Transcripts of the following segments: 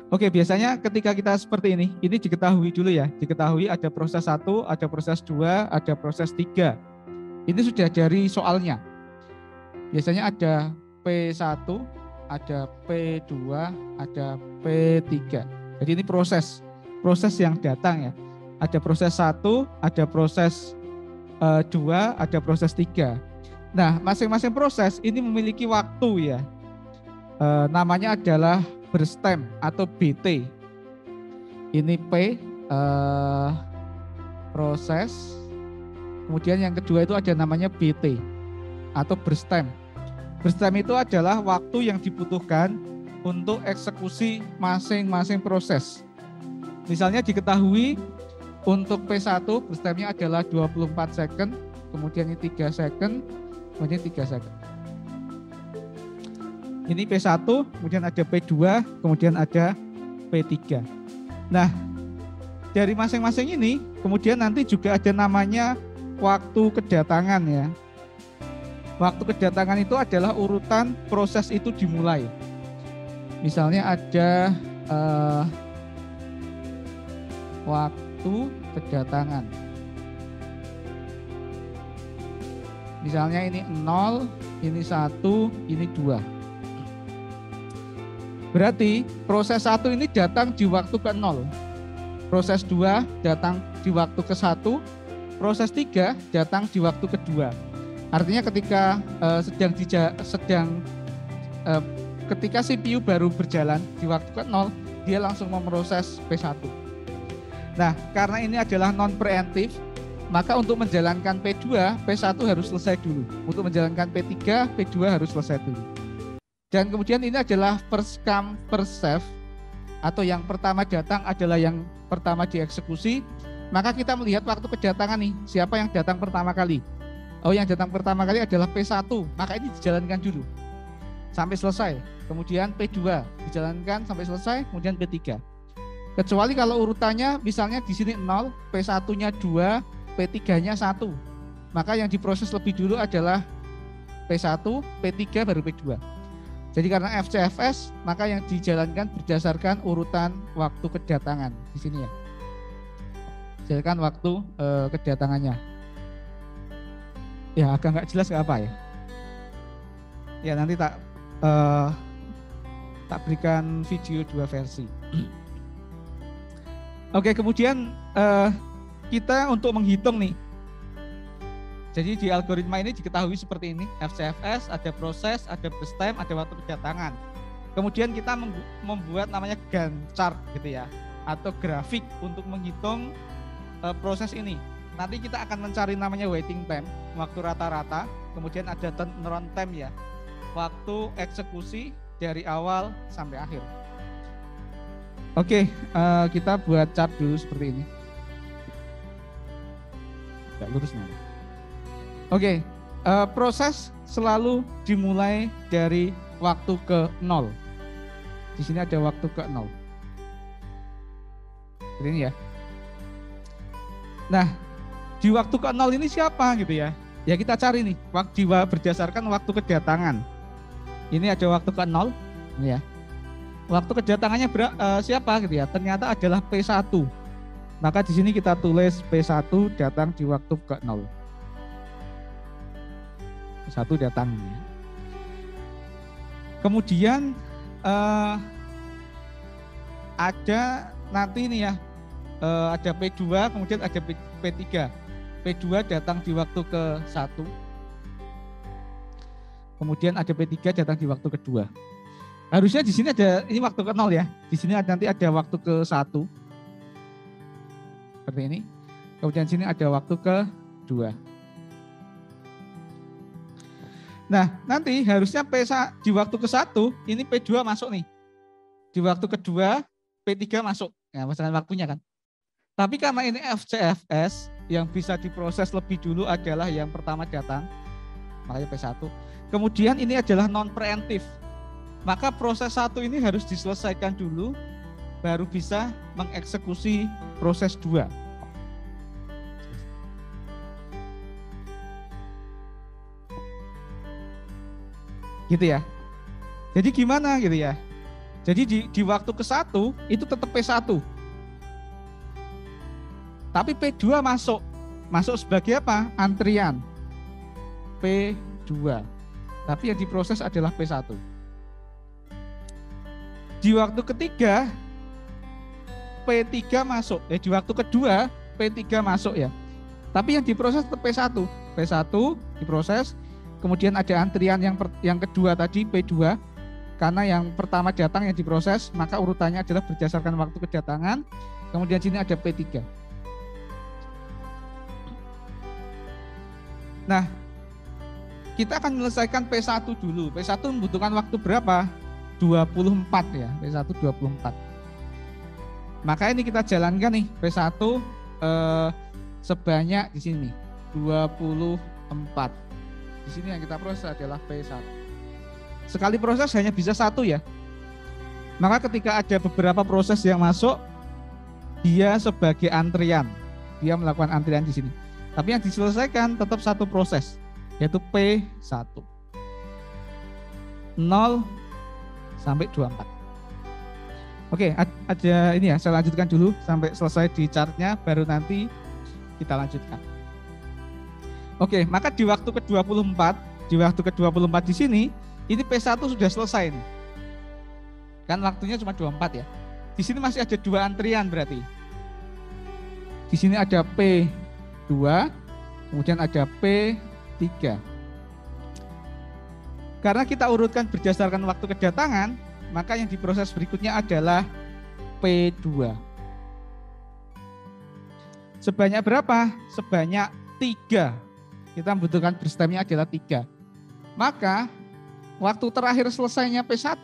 Oke, biasanya ketika kita seperti ini diketahui dulu ya. Diketahui ada proses 1, ada proses 2, ada proses 3. Ini sudah dari soalnya. Biasanya ada P1, ada P2, ada P3. Jadi ini proses yang datang ya. Ada proses 1, ada proses 2, ada proses 3. Nah, masing-masing proses ini memiliki waktu ya. Namanya adalah berstem atau BT. Ini P proses. Kemudian yang kedua itu ada namanya BT atau berstem. Berstem itu adalah waktu yang dibutuhkan untuk eksekusi masing-masing proses. Misalnya diketahui untuk P1 berstemnya adalah 24 second, kemudian ini 3 second, kemudian 3 second. Ini P1, kemudian ada P2, kemudian ada P3. Nah, dari masing-masing ini, kemudian nanti juga ada namanya waktu kedatangan ya. Waktu kedatangan itu adalah urutan proses itu dimulai. Misalnya ada waktu kedatangan. Misalnya ini 0, ini 1, ini 2. Berarti proses 1 ini datang di waktu ke-0. Proses 2 datang di waktu ke-1. Proses 3 datang di waktu ke-2. Artinya ketika ketika CPU baru berjalan di waktu ke-0, dia langsung memproses P1. Nah, karena ini adalah non preemptif, maka untuk menjalankan P2, P1 harus selesai dulu. Untuk menjalankan P3, P2 harus selesai dulu. Dan kemudian ini adalah first come first serve, atau yang pertama datang adalah yang pertama dieksekusi. Maka kita melihat waktu kedatangan nih, siapa yang datang pertama kali. Oh, yang datang pertama kali adalah P1, maka ini dijalankan dulu sampai selesai. Kemudian P2 dijalankan sampai selesai, kemudian P3. Kecuali kalau urutannya misalnya di sini 0, P1-nya 2, P3-nya 1. Maka yang diproses lebih dulu adalah P1, P3 baru P2. Jadi karena FCFS, maka yang dijalankan berdasarkan urutan waktu kedatangan di sini ya. Jalankan waktu kedatangannya. Ya agak nggak jelas nggak apa ya. Ya nanti tak berikan video 2 versi. Oke, kemudian kita untuk menghitung nih. Jadi di algoritma ini diketahui seperti ini, FCFS, ada proses, ada berstem, ada waktu kedatangan. Kemudian kita membuat namanya Gantt chart gitu ya, atau grafik untuk menghitung proses ini. Nanti kita akan mencari namanya waiting time, waktu rata-rata, kemudian ada turnaround time ya, waktu eksekusi dari awal sampai akhir. Oke, kita buat chart dulu seperti ini. Nggak lurus nanti. Oke, proses selalu dimulai dari waktu ke 0. Di sini ada waktu ke 0. Ini ya. Nah, di waktu ke 0 ini siapa gitu ya? Ya kita cari nih, berdasarkan waktu kedatangan. Ini ada waktu ke 0, ini ya. Waktu kedatangannya siapa gitu ya? Ternyata adalah P1. Maka di sini kita tulis P1 datang di waktu ke 0. P1 datang. Kemudian ada nanti ini ya, ada P2, kemudian ada P3. P2 datang di waktu ke-1. Kemudian ada P3 datang di waktu kedua. Harusnya di sini ada ini waktu ke 0 ya. Di sini nanti ada waktu ke-1. Seperti ini. Kemudian di sini ada waktu ke-2. Nah, nanti harusnya di waktu ke-1 ini P2 masuk nih. Di waktu kedua P3 masuk. Ya, pasangan waktunya kan. Tapi karena ini FCFS yang bisa diproses lebih dulu adalah yang pertama datang, makanya P1. Kemudian ini adalah non preemptif. Maka proses 1 ini harus diselesaikan dulu baru bisa mengeksekusi proses 2. Gitu ya. Jadi gimana gitu ya. Jadi di waktu ke-1 itu tetap P1. Tapi P2 masuk. Masuk sebagai apa? Antrian. P2. Tapi yang diproses adalah P1. Di waktu ketiga P3 masuk. Di waktu kedua P3 masuk ya. Tapi yang diproses tetap P1. P1 diproses. Kemudian ada antrian yang kedua tadi P2. Karena yang pertama datang yang diproses, maka urutannya adalah berdasarkan waktu kedatangan. Kemudian sini ada P3. Nah, kita akan menyelesaikan P1 dulu. P1 membutuhkan waktu berapa? 24 ya. P1 24. Maka ini kita jalankan nih P1 sebanyak di sini 24. Di sini yang kita proses adalah P1. Sekali proses hanya bisa 1 ya. Maka ketika ada beberapa proses yang masuk, dia sebagai antrian. Dia melakukan antrian di sini. Tapi yang diselesaikan tetap 1 proses, yaitu P1. 0 sampai 24. Oke, ada ini ya, saya lanjutkan dulu sampai selesai di chartnya, baru nanti kita lanjutkan. Oke, maka di waktu ke-24 di sini, ini P1 sudah selesai nih. Kan waktunya cuma 24 ya. Di sini masih ada 2 antrian berarti. Di sini ada P2, kemudian ada P3. Karena kita urutkan berdasarkan waktu kedatangan, maka yang diproses berikutnya adalah P2. Sebanyak berapa? Sebanyak 3. Kita membutuhkan berstemnya adalah 3. Maka waktu terakhir selesainya P1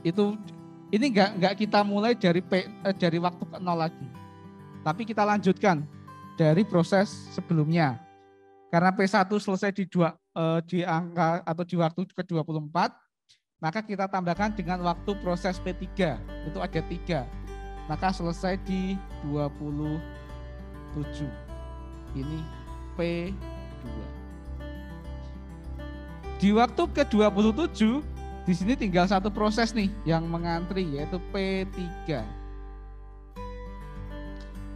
itu ini enggak kita mulai dari waktu ke 0 lagi. Tapi kita lanjutkan dari proses sebelumnya. Karena P1 selesai di angka atau di waktu ke-24, maka kita tambahkan dengan waktu proses P3. Itu ada 3. Maka selesai di 27. Ini P2. Di waktu ke-27, di sini tinggal 1 proses nih yang mengantri, yaitu P3.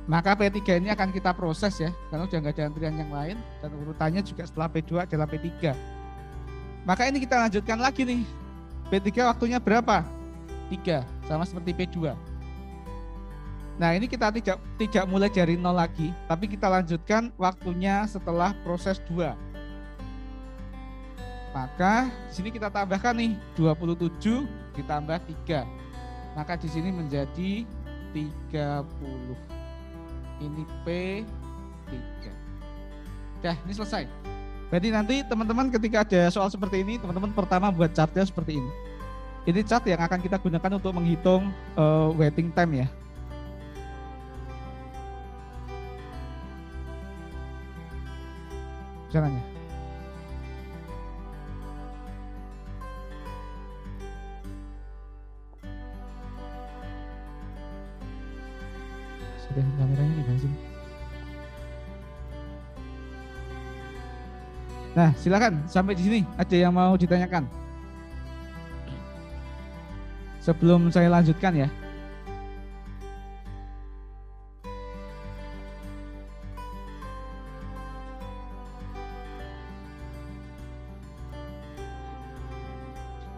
Maka P3 ini akan kita proses ya, karena sudah nggak ada antrian yang lain, dan urutannya juga setelah P2 adalah P3. Maka ini kita lanjutkan lagi nih. P3 waktunya berapa? 3, sama seperti P2. Nah ini kita tidak mulai dari 0 lagi, tapi kita lanjutkan waktunya setelah proses 2. Maka di sini kita tambahkan nih 27 ditambah 3. Maka di sini menjadi 30. Ini P3. Dah, ini selesai. Berarti nanti teman-teman ketika ada soal seperti ini, teman-teman pertama buat chartnya seperti ini. Ini chart yang akan kita gunakan untuk menghitung waiting time ya. Caranya. Sudah kameranya di mana sih? Nah, silakan sampai di sini. Ada yang mau ditanyakan? Sebelum saya lanjutkan ya.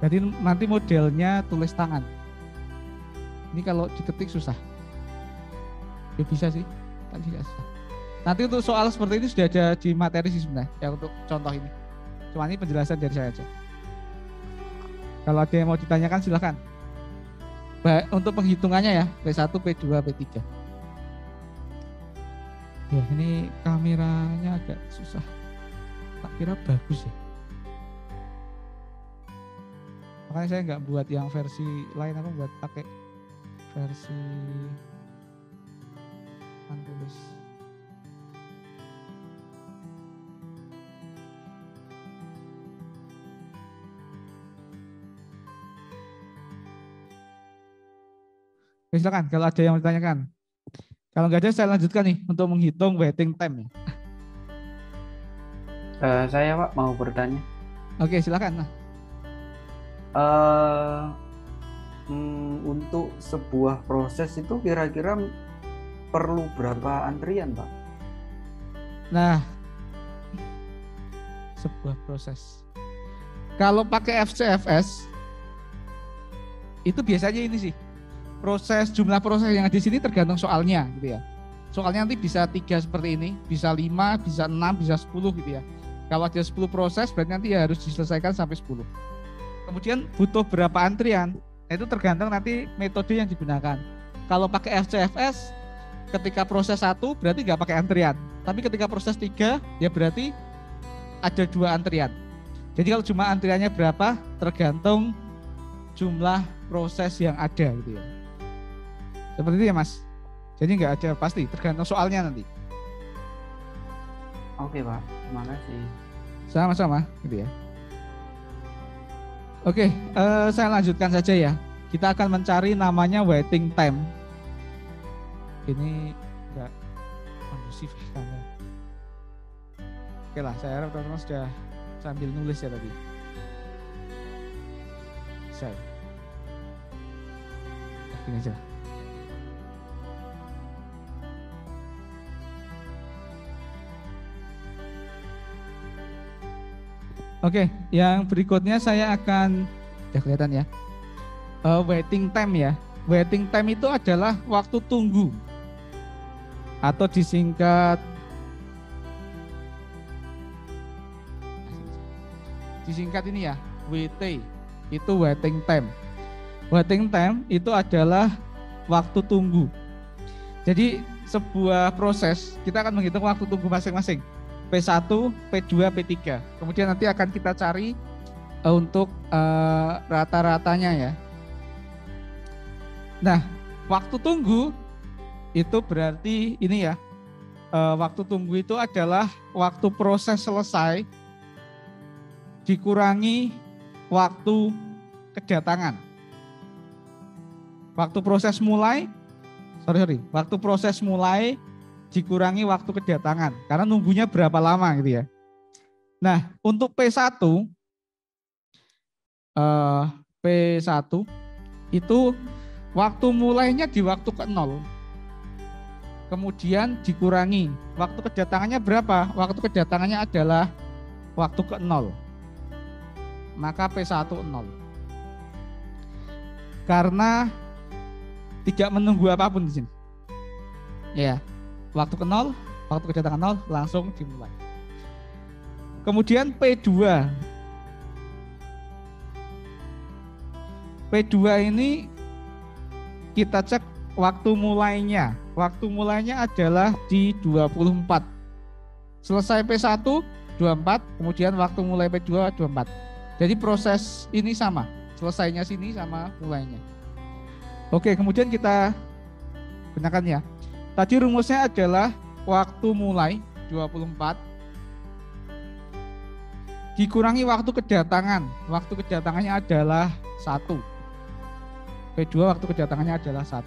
Jadi nanti modelnya tulis tangan. Ini kalau diketik susah. Ya bisa sih, kan tidak susah. Nanti untuk soal seperti ini sudah ada di materi sih sebenarnya, ya untuk contoh ini. Cuma ini penjelasan dari saya aja. Kalau ada yang mau ditanyakan silakan. Untuk penghitungannya ya, P1, P2, P3. Ya ini kameranya agak susah. Tak kira bagus ya. Makanya saya nggak buat yang versi lain, aku buat pakai versi tulis. Oke, silakan kalau ada yang mau ditanyakan. Kalau nggak ada saya lanjutkan nih untuk menghitung waiting time ya. Saya Pak mau bertanya. Oke, silakan. Nah, Untuk sebuah proses itu kira-kira perlu berapa antrian, Pak? nah sebuah proses. Kalau pakai FCFS itu biasanya ini sih. Jumlah proses yang di sini tergantung soalnya gitu ya. Soalnya nanti bisa 3 seperti ini, bisa 5, bisa 6, bisa 10 gitu ya. Kalau ada 10 proses berarti nanti ya harus diselesaikan sampai 10. Kemudian butuh berapa antrian? Nah, itu tergantung nanti metode yang digunakan. Kalau pakai FCFS ketika proses 1 berarti nggak pakai antrian. Tapi ketika proses 3 ya berarti ada 2 antrian. Jadi kalau cuma antriannya berapa tergantung jumlah proses yang ada gitu ya. Seperti itu ya Mas. Jadi nggak ada pasti, tergantung soalnya nanti. Oke Pak, terima kasih. Sama-sama gitu ya. Oke, saya lanjutkan saja ya. Kita akan mencari namanya waiting time. Ini nggak kondusif karena. Oke lah, saya harap teman-teman sudah sambil nulis ya tadi. Saya. Ini aja. Oke, yang berikutnya saya akan, ya kelihatan ya, waiting time ya. Waiting time itu adalah waktu tunggu atau disingkat ini ya, WT, itu waiting time. Waiting time itu adalah waktu tunggu. Jadi sebuah proses kita akan menghitung waktu tunggu masing-masing. P1, P2, P3. Kemudian nanti akan kita cari untuk rata-ratanya ya. Nah, waktu tunggu itu berarti ini ya. Waktu tunggu itu adalah waktu proses selesai dikurangi waktu kedatangan. Waktu proses mulai, waktu proses mulai dikurangi waktu kedatangan karena nunggunya berapa lama gitu ya. Nah, untuk P1 itu waktu mulainya di waktu ke-0. Kemudian dikurangi waktu kedatangannya berapa? Waktu kedatangannya adalah waktu ke-0. Maka P1 0. Karena tidak menunggu apapun di sini. Ya. Waktu ke 0, waktu kedatangan 0 langsung dimulai. Kemudian P2. P2 ini kita cek waktu mulainya. Waktu mulainya adalah di 24. Selesai P1 24, kemudian waktu mulai P2 24. Jadi proses ini sama, selesainya sini sama mulainya. Oke, kemudian kita gunakan ya. Tadi rumusnya adalah waktu mulai 24 dikurangi waktu kedatangan. Waktu kedatangannya adalah 1. P2 waktu kedatangannya adalah 1.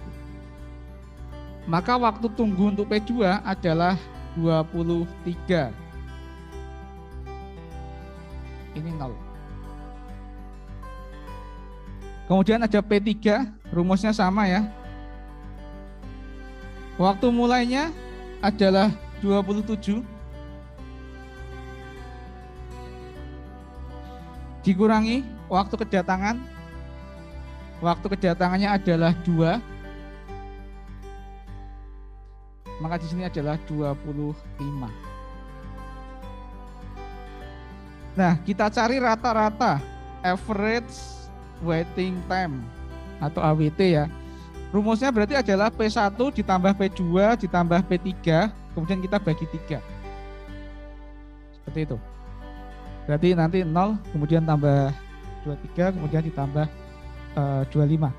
Maka waktu tunggu untuk P2 adalah 23. Ini 0. Kemudian ada P3, rumusnya sama ya. Waktu mulainya adalah 27 dikurangi waktu kedatangan. Waktu kedatangannya adalah 2. Maka di sini adalah 25. Nah, kita cari rata-rata average waiting time atau AWT ya. Rumusnya berarti adalah P1 ditambah P2 ditambah P3, kemudian kita bagi 3. Seperti itu. Berarti nanti 0, kemudian tambah 23, kemudian ditambah 25.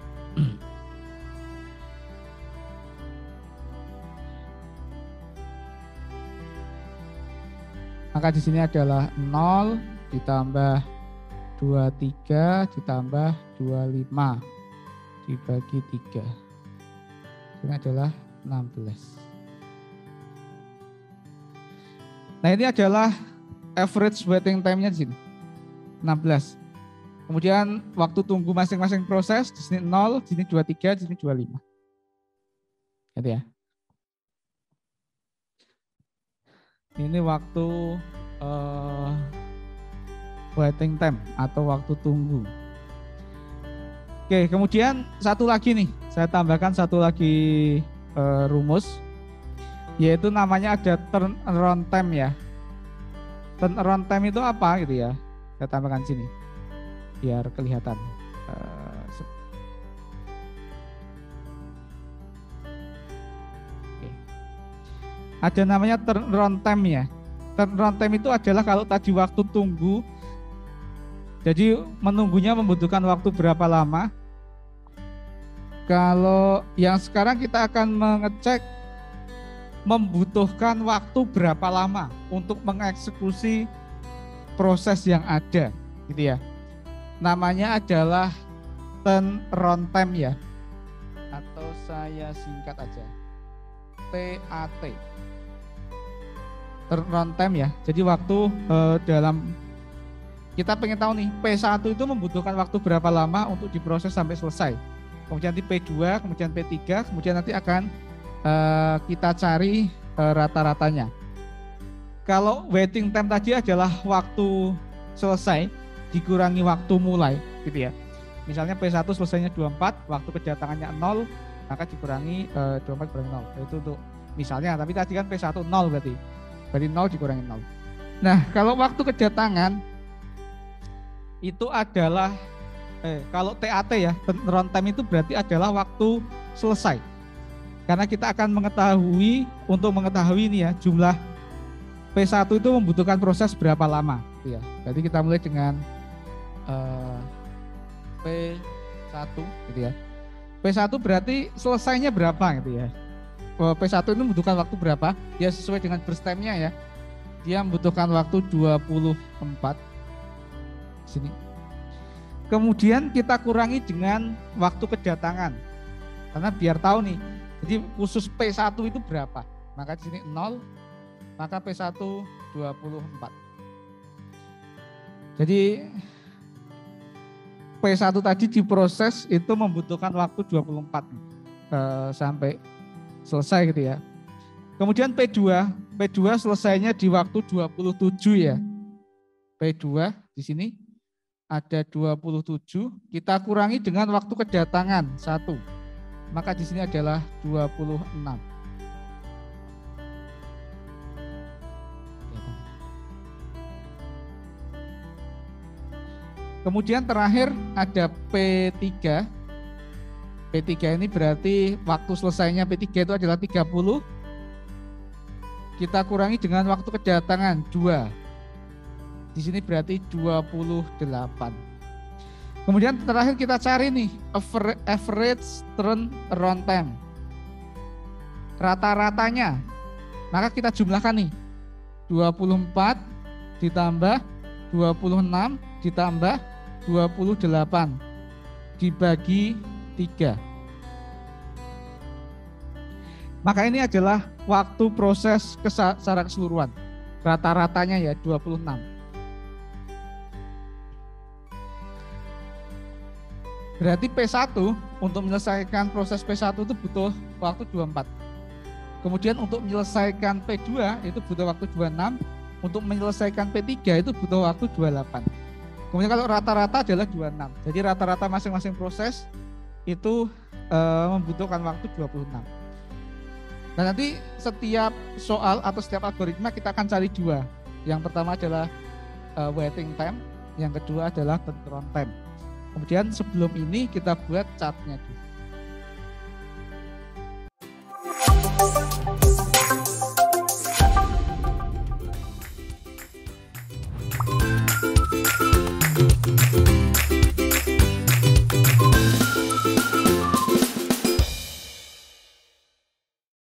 Maka di sini adalah 0 ditambah 23 ditambah 25 dibagi 3. Ini adalah 16. Nah, ini adalah average waiting time-nya di sini. 16. Kemudian waktu tunggu masing-masing proses di sini 0, di sini 23, di sini 25. Gitu ya. Ini waktu waiting time atau waktu tunggu. Oke, kemudian satu lagi nih, saya tambahkan satu lagi rumus, yaitu namanya ada turnaround time ya. Turnaround time itu apa gitu ya? Saya tambahkan sini, biar kelihatan. Ada namanya turnaround time ya. Turnaround time itu adalah kalau tadi waktu tunggu, jadi menunggunya membutuhkan waktu berapa lama. Kalau yang sekarang kita akan mengecek membutuhkan waktu berapa lama untuk mengeksekusi proses yang ada, gitu ya. Namanya adalah turnaround time ya, atau saya singkat aja TAT. Turnaround time ya. Jadi waktu dalam kita pengen tahu nih P1 itu membutuhkan waktu berapa lama untuk diproses sampai selesai. Kemudian di P2, kemudian P3, kemudian nanti akan kita cari rata-ratanya. Kalau waiting time tadi adalah waktu selesai dikurangi waktu mulai, gitu ya. Misalnya P1 selesainya 24, waktu kedatangannya 0, maka dikurangi 24 kurangi 0. Itu untuk misalnya, tapi tadi kan P1 0 berarti 0 dikurangi 0. Nah, kalau waktu kedatangan itu adalah kalau TAT ya, turnaround time itu berarti adalah waktu selesai. Karena kita akan mengetahui, untuk mengetahui ini ya, jumlah P1 itu membutuhkan proses berapa lama, gitu ya. Jadi kita mulai dengan P1 gitu ya. P1 berarti selesainya berapa gitu ya. P1 itu membutuhkan waktu berapa? Ya sesuai dengan burst time-nya ya. Dia membutuhkan waktu 24 sini. Kemudian kita kurangi dengan waktu kedatangan. Karena biar tahu nih. Jadi khusus P1 itu berapa? Maka di sini 0, maka P1 24. Jadi P1 tadi diproses itu membutuhkan waktu 24 sampai selesai gitu ya. Kemudian P2 selesainya di waktu 27 ya. P2 di sini ada 27, kita kurangi dengan waktu kedatangan 1. Maka di sini adalah 26. Kemudian terakhir ada P3. P3 ini berarti waktu selesainya P3 itu adalah 30. Kita kurangi dengan waktu kedatangan 2. Di sini berarti 28. Kemudian terakhir kita cari nih average turnaround time. Rata-ratanya. Maka kita jumlahkan nih. 24 ditambah 26 ditambah 28 dibagi 3. Maka ini adalah waktu proses secara keseluruhan. Rata-ratanya ya 26. Berarti P1 untuk menyelesaikan proses P1 itu butuh waktu 24. Kemudian untuk menyelesaikan P2 itu butuh waktu 26. Untuk menyelesaikan P3 itu butuh waktu 28. Kemudian kalau rata-rata adalah 26. Jadi rata-rata masing-masing proses itu membutuhkan waktu 26. Dan nanti setiap soal atau setiap algoritma kita akan cari 2. Yang pertama adalah waiting time, yang kedua adalah turnaround time. Kemudian sebelum ini kita buat chartnya dulu.